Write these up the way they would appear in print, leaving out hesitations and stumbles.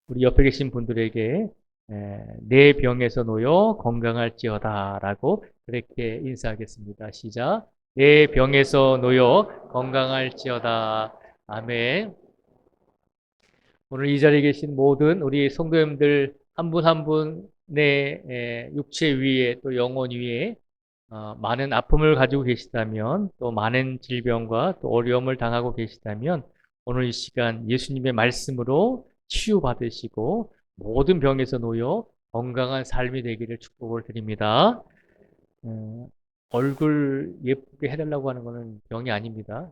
우리 옆에 계신 분들에게 내 병에서 놓여 건강할지어다 라고 그렇게 인사하겠습니다. 시작. 내 병에서 놓여 건강할지어다. 아멘. 오늘 이 자리에 계신 모든 우리 성도님들 한 분 한 분의 육체 위에 또 영혼 위에 많은 아픔을 가지고 계시다면 또 많은 질병과 또 어려움을 당하고 계시다면 오늘 이 시간 예수님의 말씀으로 치유받으시고 모든 병에서 놓여 건강한 삶이 되기를 축복을 드립니다. 어, 얼굴 예쁘게 해달라고 하는 것은 병이 아닙니다.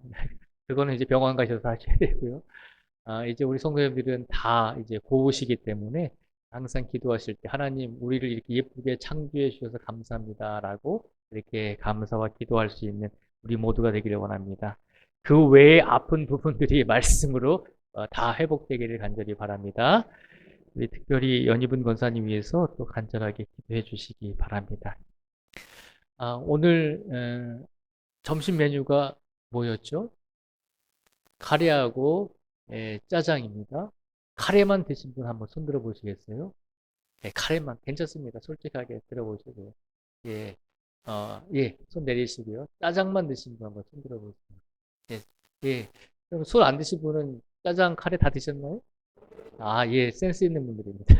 그거는 이제 병원 가셔서 하셔야 되고요. 이제 우리 성도님들은 다 이제 고우시기 때문에 항상 기도하실 때 하나님 우리를 이렇게 예쁘게 창조해 주셔서 감사합니다라고 이렇게 감사와 기도할 수 있는 우리 모두가 되기를 원합니다. 그 외에 아픈 부분들이 말씀으로 다 회복되기를 간절히 바랍니다. 우리 특별히 연희분 권사님 위해서 또 간절하게 기도해 주시기 바랍니다. 오늘 점심 메뉴가 뭐였죠? 카레하고 짜장입니다. 카레만 드신 분 한번 손 들어 보시겠어요? 네, 카레만 괜찮습니다. 솔직하게 들어보시고요. 예, 예, 손 내리시고요. 짜장만 드신 분 한번 손 들어 보세요. 예, 예. 그럼 손 안 드신 분은 짜장, 카레 다 드셨나요? 예, 센스 있는 분들입니다.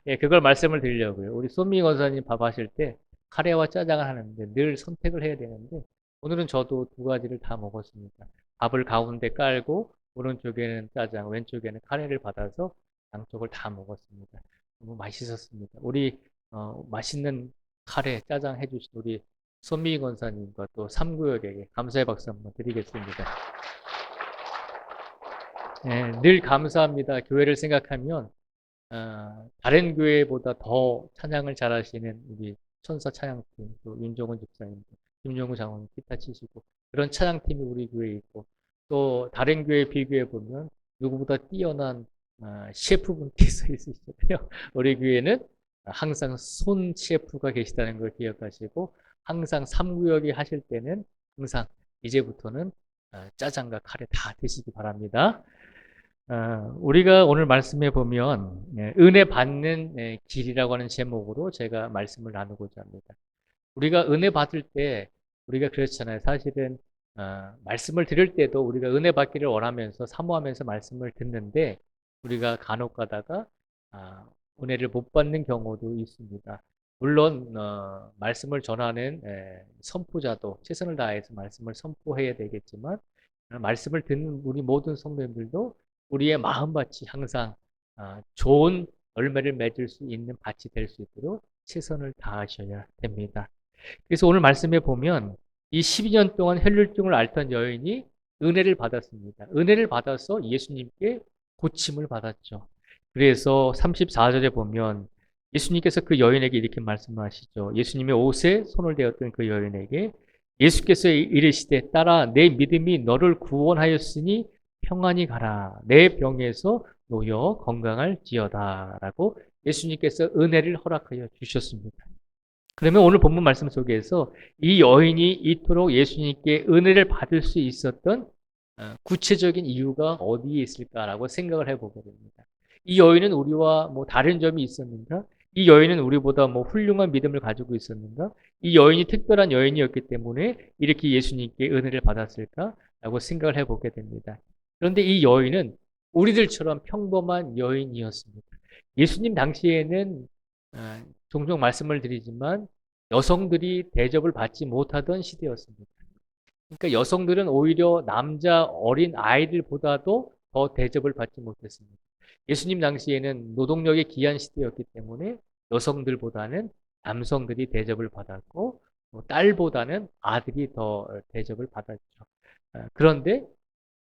예, 그걸 말씀을 드리려고요. 우리 손미 권사님 밥 하실 때 카레와 짜장을 하는데 늘 선택을 해야 되는데 오늘은 저도 두 가지를 다 먹었습니다. 밥을 가운데 깔고 오른쪽에는 짜장, 왼쪽에는 카레를 받아서 양쪽을 다 먹었습니다. 너무 맛있었습니다. 우리 맛있는 카레, 짜장 해주신 우리 손미 권사님과 또 삼구역에게 감사의 박수 한번 드리겠습니다. 예, 늘 감사합니다. 교회를 생각하면 다른 교회보다 더 찬양을 잘하시는 우리 천사 찬양팀, 또 윤종훈 집사님, 김종우 장로님 기타 치시고 그런 찬양팀이 우리 교회에 있고 또 다른 교회 비교해 보면 누구보다 뛰어난 셰프분께서 있으시거든요. 우리 교회는 항상 손 셰프가 계시다는 걸 기억하시고 항상 3구역이 하실 때는 항상 이제부터는 짜장과 카레 다 드시기 바랍니다. 우리가 오늘 말씀해 보면 은혜 받는 길이라고 하는 제목으로 제가 말씀을 나누고자 합니다. 우리가 은혜 받을 때 우리가 그렇잖아요. 사실은 말씀을 들을 때도 우리가 은혜 받기를 원하면서 사모하면서 말씀을 듣는데 우리가 간혹 가다가 은혜를 못 받는 경우도 있습니다. 물론 말씀을 전하는 선포자도 최선을 다해서 말씀을 선포해야 되겠지만 말씀을 듣는 우리 모든 성도님들도 우리의 마음밭이 항상 좋은 열매를 맺을 수 있는 밭이 될 수 있도록 최선을 다하셔야 됩니다. 그래서 오늘 말씀에 보면 이 12년 동안 혈류증을 앓던 여인이 은혜를 받았습니다. 은혜를 받아서 예수님께 고침을 받았죠. 그래서 34절에 보면 예수님께서 그 여인에게 이렇게 말씀하시죠. 예수님의 옷에 손을 대었던 그 여인에게 예수께서 이르시되 딸아 내 믿음이 너를 구원하였으니 평안히 가라. 내 병에서 놓여 건강할지어다. 라고 예수님께서 은혜를 허락하여 주셨습니다. 그러면 오늘 본문 말씀 속에서 이 여인이 이토록 예수님께 은혜를 받을 수 있었던 구체적인 이유가 어디에 있을까라고 생각을 해보게 됩니다. 이 여인은 우리와 뭐 다른 점이 있었는가? 이 여인은 우리보다 뭐 훌륭한 믿음을 가지고 있었는가? 이 여인이 특별한 여인이었기 때문에 이렇게 예수님께 은혜를 받았을까라고 생각을 해보게 됩니다. 그런데 이 여인은 우리들처럼 평범한 여인이었습니다. 예수님 당시에는 종종 말씀을 드리지만 여성들이 대접을 받지 못하던 시대였습니다. 그러니까 여성들은 오히려 남자 어린 아이들보다도 더 대접을 받지 못했습니다. 예수님 당시에는 노동력의 귀한 시대였기 때문에 여성들보다는 남성들이 대접을 받았고 딸보다는 아들이 더 대접을 받았죠. 그런데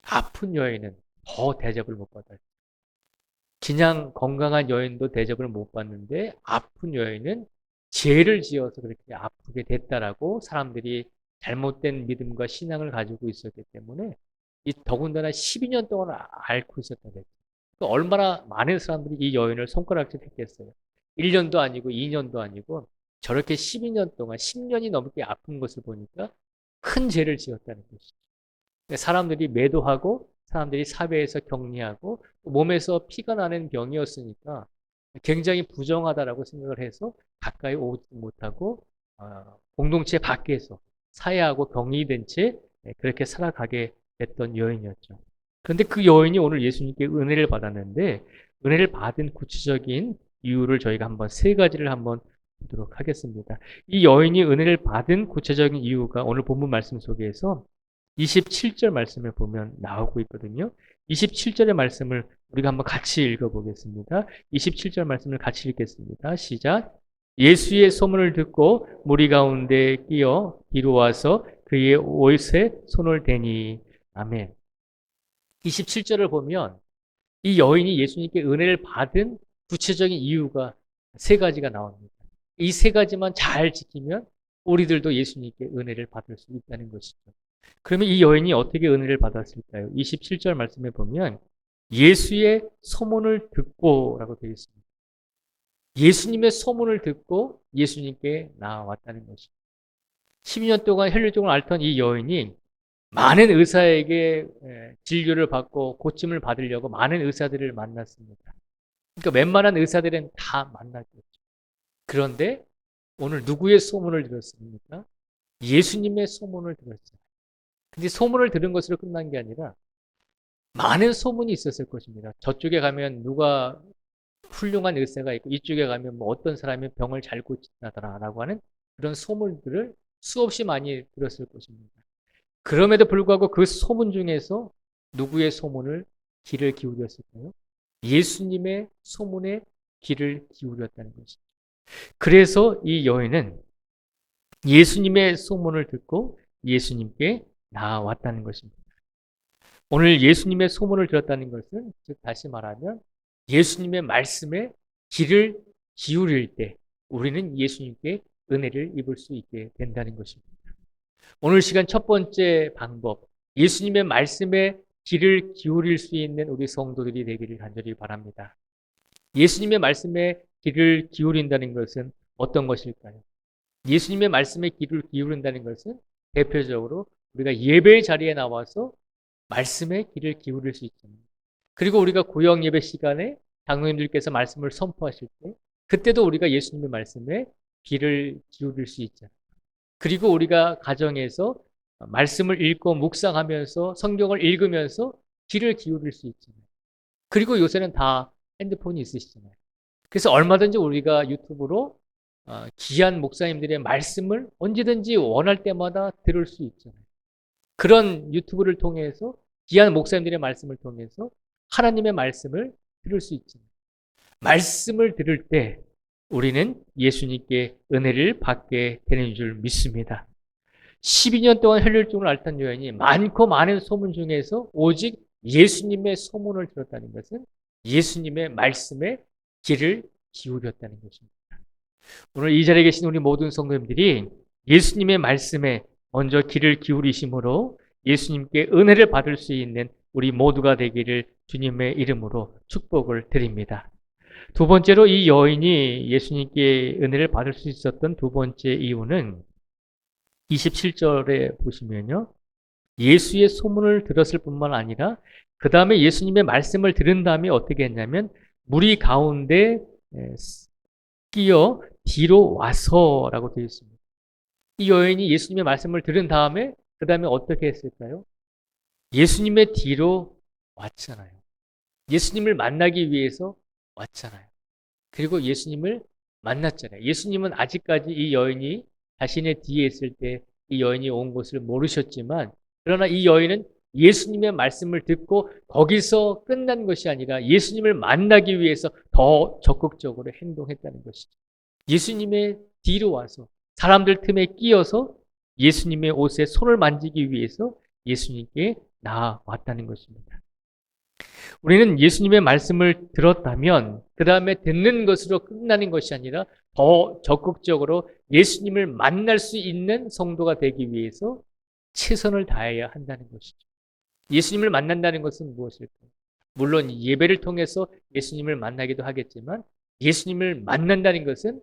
아픈 여인은 더 대접을 못 받았죠. 그냥 건강한 여인도 대접을 못 받는데 아픈 여인은 죄를 지어서 그렇게 아프게 됐다라고 사람들이 잘못된 믿음과 신앙을 가지고 있었기 때문에 이 더군다나 12년 동안 앓고 있었던 거죠. 그러니까 얼마나 많은 사람들이 이 여인을 손가락질 했겠어요. 1년도 아니고 2년도 아니고 저렇게 12년 동안 10년이 넘게 아픈 것을 보니까 큰 죄를 지었다는 것이죠. 사람들이 매도하고 사람들이 사회에서 격리하고 몸에서 피가 나는 병이었으니까 굉장히 부정하다라고 생각을 해서 가까이 오지 못하고 공동체 밖에서 사회하고 격리된 채 그렇게 살아가게 됐던 여인이었죠. 그런데 그 여인이 오늘 예수님께 은혜를 받았는데 은혜를 받은 구체적인 이유를 저희가 한번 세 가지를 한번 보도록 하겠습니다. 이 여인이 은혜를 받은 구체적인 이유가 오늘 본문 말씀 속에서 27절 말씀을 보면 나오고 있거든요. 27절의 말씀을 우리가 한번 같이 읽어보겠습니다. 27절 말씀을 같이 읽겠습니다. 시작. 예수의 소문을 듣고 무리 가운데 끼어 뒤로 와서 그의 옷에 손을 대니. 아멘. 27절을 보면 이 여인이 예수님께 은혜를 받은 구체적인 이유가 세 가지가 나옵니다. 이 세 가지만 잘 지키면 우리들도 예수님께 은혜를 받을 수 있다는 것이죠. 그러면 이 여인이 어떻게 은혜를 받았을까요? 27절 말씀에 보면 예수의 소문을 듣고 라고 되어 있습니다. 예수님의 소문을 듣고 예수님께 나아왔다는 것이죠. 12년 동안 혈류증을 앓던 이 여인이 많은 의사에게 진료를 받고 고침을 받으려고 많은 의사들을 만났습니다. 그러니까 웬만한 의사들은 다 만났겠죠. 그런데 오늘 누구의 소문을 들었습니까? 예수님의 소문을 들었어요. 근데 소문을 들은 것으로 끝난 게 아니라 많은 소문이 있었을 것입니다. 저쪽에 가면 누가 훌륭한 의사가 있고 이쪽에 가면 뭐 어떤 사람이 병을 잘 고친다더라라고 하는 그런 소문들을 수없이 많이 들었을 것입니다. 그럼에도 불구하고 그 소문 중에서 누구의 소문을 귀를 기울였을까요? 예수님의 소문에 귀를 기울였다는 것이죠. 그래서 이 여인은 예수님의 소문을 듣고 예수님께 나아왔다는 것입니다. 오늘 예수님의 소문을 들었다는 것은 즉 다시 말하면 예수님의 말씀에 귀를 기울일 때 우리는 예수님께 은혜를 입을 수 있게 된다는 것입니다. 오늘 시간 첫 번째 방법, 예수님의 말씀에 귀를 기울일 수 있는 우리 성도들이 되기를 간절히 바랍니다. 예수님의 말씀에 귀를 기울인다는 것은 어떤 것일까요? 예수님의 말씀에 귀를 기울인다는 것은 대표적으로 우리가 예배 자리에 나와서 말씀에 귀를 기울일 수 있습니다. 그리고 우리가 구역 예배 시간에 장로님들께서 말씀을 선포하실 때 그때도 우리가 예수님의 말씀에 귀를 기울일 수 있잖아요. 그리고 우리가 가정에서 말씀을 읽고 묵상하면서 성경을 읽으면서 귀를 기울일 수 있잖아요. 그리고 요새는 다 핸드폰이 있으시잖아요. 그래서 얼마든지 우리가 유튜브로 귀한 목사님들의 말씀을 언제든지 원할 때마다 들을 수 있잖아요. 그런 유튜브를 통해서 귀한 목사님들의 말씀을 통해서 하나님의 말씀을 들을 수 있잖아요. 말씀을 들을 때 우리는 예수님께 은혜를 받게 되는 줄 믿습니다. 12년 동안 혈류증을 앓던 여인이 많고 많은 소문 중에서 오직 예수님의 소문을 들었다는 것은 예수님의 말씀에 귀를 기울였다는 것입니다. 오늘 이 자리에 계신 우리 모든 성도님들이 예수님의 말씀에 먼저 귀를 기울이심으로 예수님께 은혜를 받을 수 있는 우리 모두가 되기를 주님의 이름으로 축복을 드립니다. 두 번째로 이 여인이 예수님께 은혜를 받을 수 있었던 두 번째 이유는 27절에 보시면요. 예수의 소문을 들었을 뿐만 아니라 그 다음에 예수님의 말씀을 들은 다음에 어떻게 했냐면 무리 가운데 끼어 뒤로 와서라고 되어 있습니다. 이 여인이 예수님의 말씀을 들은 다음에 그 다음에 어떻게 했을까요? 예수님의 뒤로 왔잖아요. 예수님을 만나기 위해서 왔잖아요. 그리고 예수님을 만났잖아요. 예수님은 아직까지 이 여인이 자신의 뒤에 있을 때 이 여인이 온 것을 모르셨지만 그러나 이 여인은 예수님의 말씀을 듣고 거기서 끝난 것이 아니라 예수님을 만나기 위해서 더 적극적으로 행동했다는 것이죠. 예수님의 뒤로 와서 사람들 틈에 끼어서 예수님의 옷에 손을 만지기 위해서 예수님께 나아왔다는 것입니다. 우리는 예수님의 말씀을 들었다면 그 다음에 듣는 것으로 끝나는 것이 아니라 더 적극적으로 예수님을 만날 수 있는 성도가 되기 위해서 최선을 다해야 한다는 것이죠. 예수님을 만난다는 것은 무엇일까요? 물론 예배를 통해서 예수님을 만나기도 하겠지만 예수님을 만난다는 것은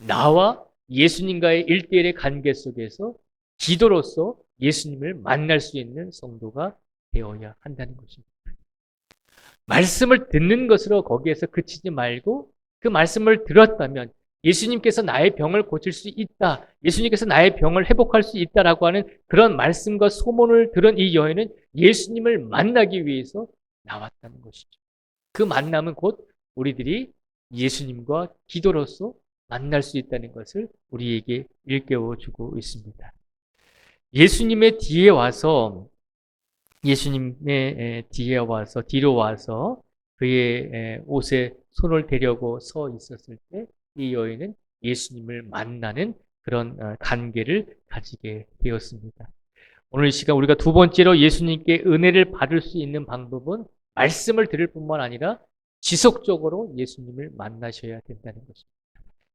나와 예수님과의 1:1의 관계 속에서 기도로서 예수님을 만날 수 있는 성도가 되어야 한다는 것입니다. 말씀을 듣는 것으로 거기에서 그치지 말고 그 말씀을 들었다면 예수님께서 나의 병을 고칠 수 있다. 예수님께서 나의 병을 회복할 수 있다라고 하는 그런 말씀과 소문을 들은 이 여인은 예수님을 만나기 위해서 나왔다는 것이죠. 그 만남은 곧 우리들이 예수님과 기도로서 만날 수 있다는 것을 우리에게 일깨워 주고 있습니다. 예수님의 뒤에 와서 뒤로 와서 그의 옷에 손을 대려고 서 있었을 때 이 여인은 예수님을 만나는 그런 관계를 가지게 되었습니다. 오늘 이 시간 우리가 두 번째로 예수님께 은혜를 받을 수 있는 방법은 말씀을 들을 뿐만 아니라 지속적으로 예수님을 만나셔야 된다는 것입니다.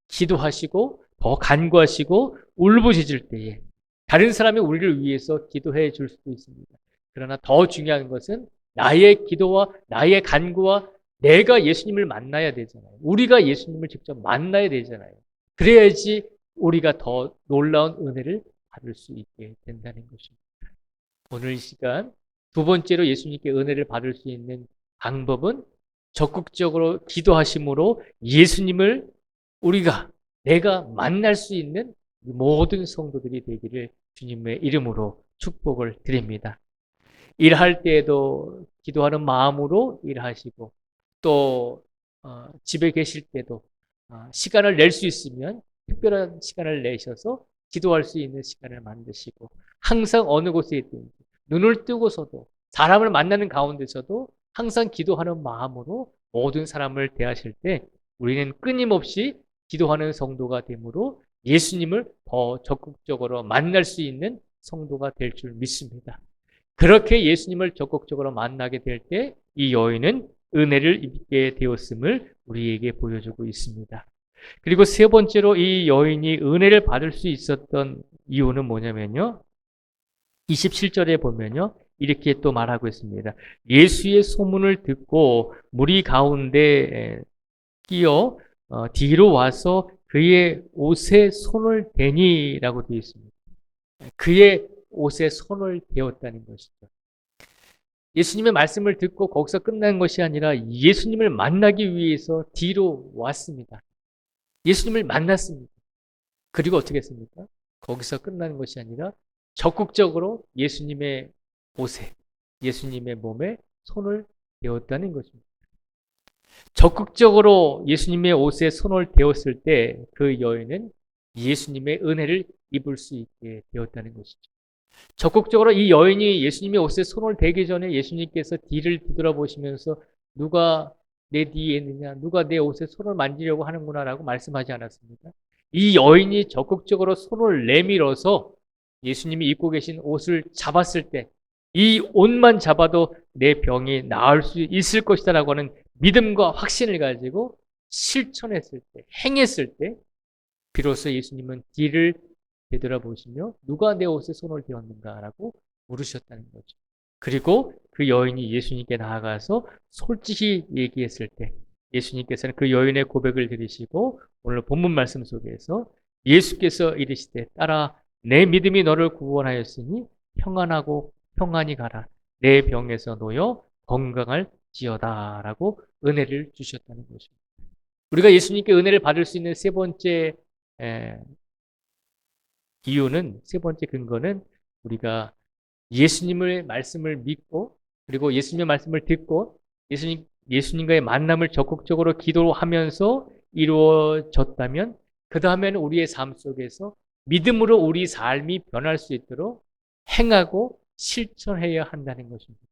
기도하시고 더 간구하시고 울부짖을 때에 다른 사람이 우리를 위해서 기도해 줄 수도 있습니다. 그러나 더 중요한 것은 나의 기도와 나의 간구와 내가 예수님을 만나야 되잖아요. 우리가 예수님을 직접 만나야 되잖아요. 그래야지 우리가 더 놀라운 은혜를 받을 수 있게 된다는 것입니다. 오늘 이 시간 두 번째로 예수님께 은혜를 받을 수 있는 방법은 적극적으로 기도하심으로 예수님을 내가 만날 수 있는 모든 성도들이 되기를 주님의 이름으로 축복을 드립니다. 일할 때에도 기도하는 마음으로 일하시고 또 집에 계실 때도 시간을 낼 수 있으면 특별한 시간을 내셔서 기도할 수 있는 시간을 만드시고 항상 어느 곳에 있든지 눈을 뜨고서도 사람을 만나는 가운데서도 항상 기도하는 마음으로 모든 사람을 대하실 때 우리는 끊임없이 기도하는 성도가 되므로 예수님을 더 적극적으로 만날 수 있는 성도가 될 줄 믿습니다. 그렇게 예수님을 적극적으로 만나게 될 때 이 여인은 은혜를 입게 되었음을 우리에게 보여주고 있습니다. 그리고 세 번째로 이 여인이 은혜를 받을 수 있었던 이유는 뭐냐면요. 27절에 보면요. 이렇게 또 말하고 있습니다. 예수의 소문을 듣고 무리 가운데 끼어 뒤로 와서 그의 옷에 손을 대니라고 되어 있습니다. 그의 옷에 손을 대었다는 것이죠. 예수님의 말씀을 듣고 거기서 끝난 것이 아니라 예수님을 만나기 위해서 뒤로 왔습니다. 예수님을 만났습니다. 그리고 어떻게 했습니까? 거기서 끝나는 것이 아니라 적극적으로 예수님의 옷에, 예수님의 몸에 손을 대었다는 것입니다. 적극적으로 예수님의 옷에 손을 대었을 때 그 여인은 예수님의 은혜를 입을 수 있게 되었다는 것이죠. 적극적으로 이 여인이 예수님의 옷에 손을 대기 전에 예수님께서 뒤를 뒤돌아보시면서 누가 내 뒤에 있느냐, 누가 내 옷에 손을 만지려고 하는구나 라고 말씀하지 않았습니까? 이 여인이 적극적으로 손을 내밀어서 예수님이 입고 계신 옷을 잡았을 때 이 옷만 잡아도 내 병이 나을 수 있을 것이다 라고 하는 믿음과 확신을 가지고 실천했을 때, 행했을 때 비로소 예수님은 뒤를 되돌아보시며 누가 내 옷에 손을 대었는가라고 물으셨다는 거죠. 그리고 그 여인이 예수님께 나아가서 솔직히 얘기했을 때 예수님께서는 그 여인의 고백을 들으시고 오늘 본문 말씀 속에서 예수께서 이르시되 딸아 내 믿음이 너를 구원하였으니 평안하고 평안히 가라. 내 병에서 놓여 건강할 지어다라고 은혜를 주셨다는 것입니다. 우리가 예수님께 은혜를 받을 수 있는 세 번째 이유는, 세 번째 근거는 우리가 예수님의 말씀을 믿고 그리고 예수님의 말씀을 듣고 예수님과의 만남을 적극적으로 기도하면서 이루어졌다면 그 다음에는 우리의 삶 속에서 믿음으로 우리 삶이 변할 수 있도록 행하고 실천해야 한다는 것입니다.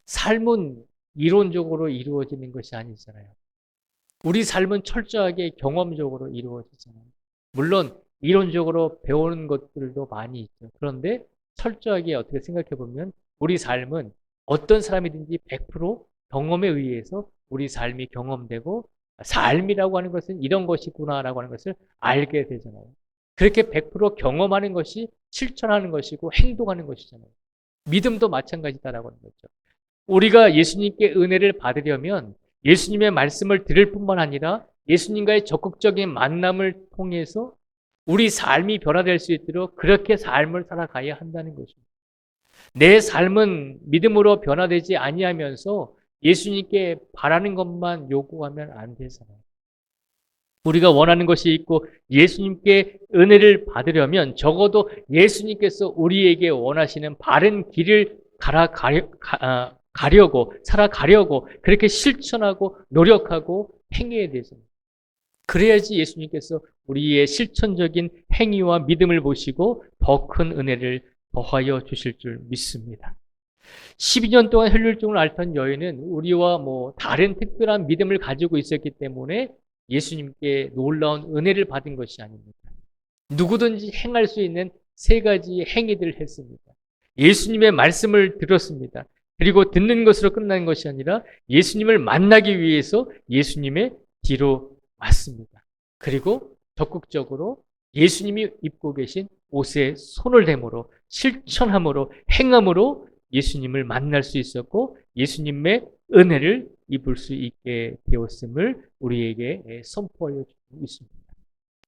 삶은 이론적으로 이루어지는 것이 아니잖아요. 우리 삶은 철저하게 경험적으로 이루어지잖아요. 물론 이론적으로 배우는 것들도 많이 있죠. 그런데 철저하게 어떻게 생각해 보면 우리 삶은 어떤 사람이든지 100% 경험에 의해서 우리 삶이 경험되고 삶이라고 하는 것은 이런 것이구나라고 하는 것을 알게 되잖아요. 그렇게 100% 경험하는 것이 실천하는 것이고 행동하는 것이잖아요. 믿음도 마찬가지다라고 하는 거죠. 우리가 예수님께 은혜를 받으려면 예수님의 말씀을 들을 뿐만 아니라 예수님과의 적극적인 만남을 통해서 우리 삶이 변화될 수 있도록 그렇게 삶을 살아가야 한다는 것입니다. 내 삶은 믿음으로 변화되지 아니하면서 예수님께 바라는 것만 요구하면 안 되잖아요. 우리가 원하는 것이 있고 예수님께 은혜를 받으려면 적어도 예수님께서 우리에게 원하시는 바른 길을 살아가려고 그렇게 실천하고 노력하고 행해야 되죠. 그래야지 예수님께서 우리의 실천적인 행위와 믿음을 보시고 더 큰 은혜를 더하여 주실 줄 믿습니다. 12년 동안 혈류증을 앓던 여인은 우리와 다른 특별한 믿음을 가지고 있었기 때문에 예수님께 놀라운 은혜를 받은 것이 아닙니다. 누구든지 행할 수 있는 세 가지 행위들을 했습니다. 예수님의 말씀을 들었습니다. 그리고 듣는 것으로 끝나는 것이 아니라 예수님을 만나기 위해서 예수님의 뒤로 왔습니다. 그리고 적극적으로 예수님이 입고 계신 옷에 손을 대므로 실천함으로 행함으로 예수님을 만날 수 있었고 예수님의 은혜를 입을 수 있게 되었음을 우리에게 선포하여 주고 있습니다.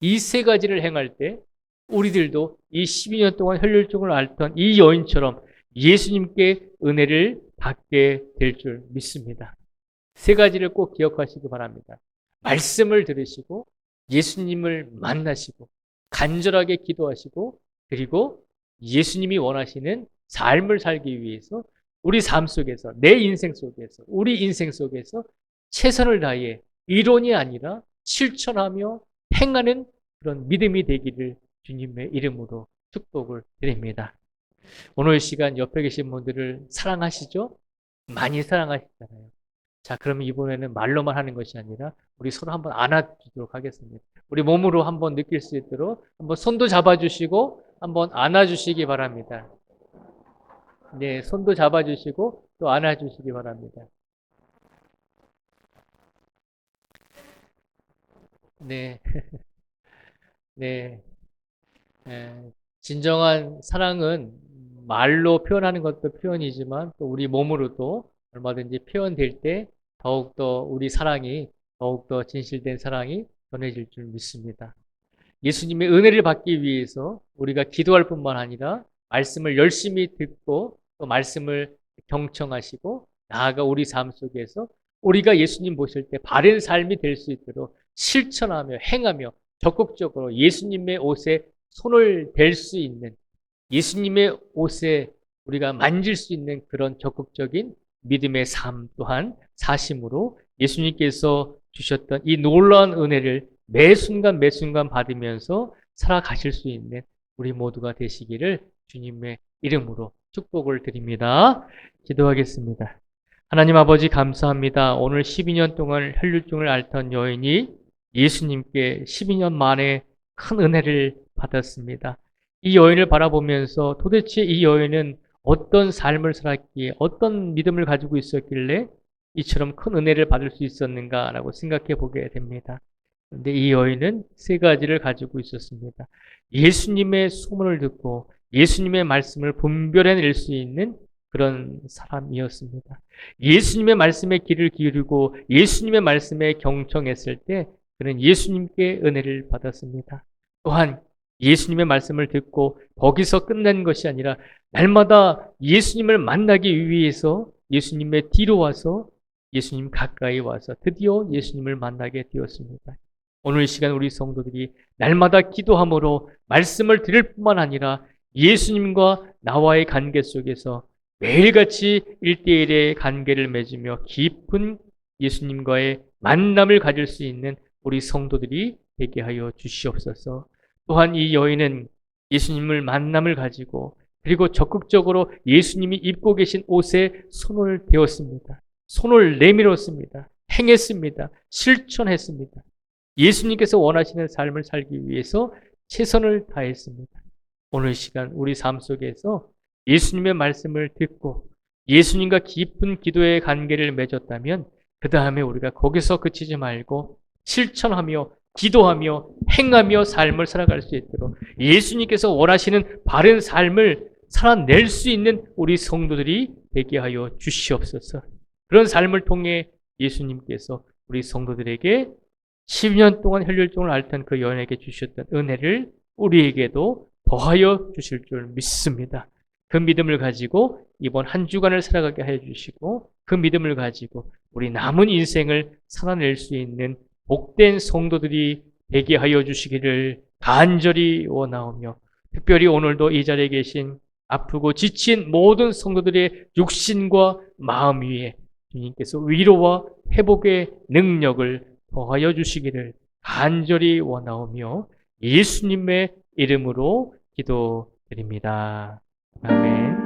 이 세 가지를 행할 때 우리들도 이 12년 동안 혈류증을 앓던 이 여인처럼 예수님께 은혜를 받게 될 줄 믿습니다. 세 가지를 꼭 기억하시기 바랍니다. 말씀을 들으시고 예수님을 만나시고 간절하게 기도하시고 그리고 예수님이 원하시는 삶을 살기 위해서 우리 삶 속에서 내 인생 속에서 우리 인생 속에서 최선을 다해 이론이 아니라 실천하며 행하는 그런 믿음이 되기를 주님의 이름으로 축복을 드립니다. 오늘 시간 옆에 계신 분들을 사랑하시죠? 많이 사랑하시잖아요. 자, 그러면 이번에는 말로만 하는 것이 아니라 우리 서로 한번 안아주도록 하겠습니다. 우리 몸으로 한번 느낄 수 있도록 한번 손도 잡아주시고 한번 안아주시기 바랍니다. 네, 손도 잡아주시고 또 안아주시기 바랍니다. 네, 네. 진정한 사랑은 말로 표현하는 것도 표현이지만 또 우리 몸으로도 얼마든지 표현될 때 더욱더 우리 사랑이 더욱더 진실된 사랑이 전해질 줄 믿습니다. 예수님의 은혜를 받기 위해서 우리가 기도할 뿐만 아니라 말씀을 열심히 듣고 또 말씀을 경청하시고 나아가 우리 삶 속에서 우리가 예수님 보실 때 바른 삶이 될 수 있도록 실천하며 행하며 적극적으로 예수님의 옷에 손을 댈 수 있는 예수님의 옷에 우리가 만질 수 있는 그런 적극적인 믿음의 삶 또한 사심으로 예수님께서 주셨던 이 놀라운 은혜를 매 순간 받으면서 살아가실 수 있는 우리 모두가 되시기를 주님의 이름으로 축복을 드립니다. 기도하겠습니다. 하나님 아버지 감사합니다. 오늘 12년 동안 혈류증을 앓던 여인이 예수님께 12년 만에 큰 은혜를 받았습니다. 이 여인을 바라보면서 도대체 이 여인은 어떤 삶을 살았기에 어떤 믿음을 가지고 있었길래 이처럼 큰 은혜를 받을 수 있었는가라고 생각해 보게 됩니다. 그런데 이 여인은 세 가지를 가지고 있었습니다. 예수님의 소문을 듣고 예수님의 말씀을 분별해낼 수 있는 그런 사람이었습니다. 예수님의 말씀에 귀를 기울이고 예수님의 말씀에 경청했을 때 그는 예수님께 은혜를 받았습니다. 또한 예수님의 말씀을 듣고 거기서 끝난 것이 아니라 날마다 예수님을 만나기 위해서 예수님의 뒤로 와서 예수님 가까이 와서 드디어 예수님을 만나게 되었습니다. 오늘 이 시간 우리 성도들이 날마다 기도함으로 말씀을 들을 뿐만 아니라 예수님과 나와의 관계 속에서 매일같이 1대1의 관계를 맺으며 깊은 예수님과의 만남을 가질 수 있는 우리 성도들이 되게 하여 주시옵소서. 또한 이 여인은 예수님을 만남을 가지고 그리고 적극적으로 예수님이 입고 계신 옷에 손을 대었습니다. 손을 내밀었습니다. 행했습니다. 실천했습니다. 예수님께서 원하시는 삶을 살기 위해서 최선을 다했습니다. 오늘 시간 우리 삶 속에서 예수님의 말씀을 듣고 예수님과 깊은 기도의 관계를 맺었다면 그 다음에 우리가 거기서 그치지 말고 실천하며 기도하며 행하며 삶을 살아갈 수 있도록 예수님께서 원하시는 바른 삶을 살아낼 수 있는 우리 성도들이 되게 하여 주시옵소서. 그런 삶을 통해 예수님께서 우리 성도들에게 10년 동안 혈류증을 앓던 그 여인에게 주셨던 은혜를 우리에게도 더하여 주실 줄 믿습니다. 그 믿음을 가지고 이번 한 주간을 살아가게 해주시고 그 믿음을 가지고 우리 남은 인생을 살아낼 수 있는 복된 성도들이 되게 하여 주시기를 간절히 원하오며 특별히 오늘도 이 자리에 계신 아프고 지친 모든 성도들의 육신과 마음 위에 주님께서 위로와 회복의 능력을 더하여 주시기를 간절히 원하오며 예수님의 이름으로 기도드립니다. 아멘.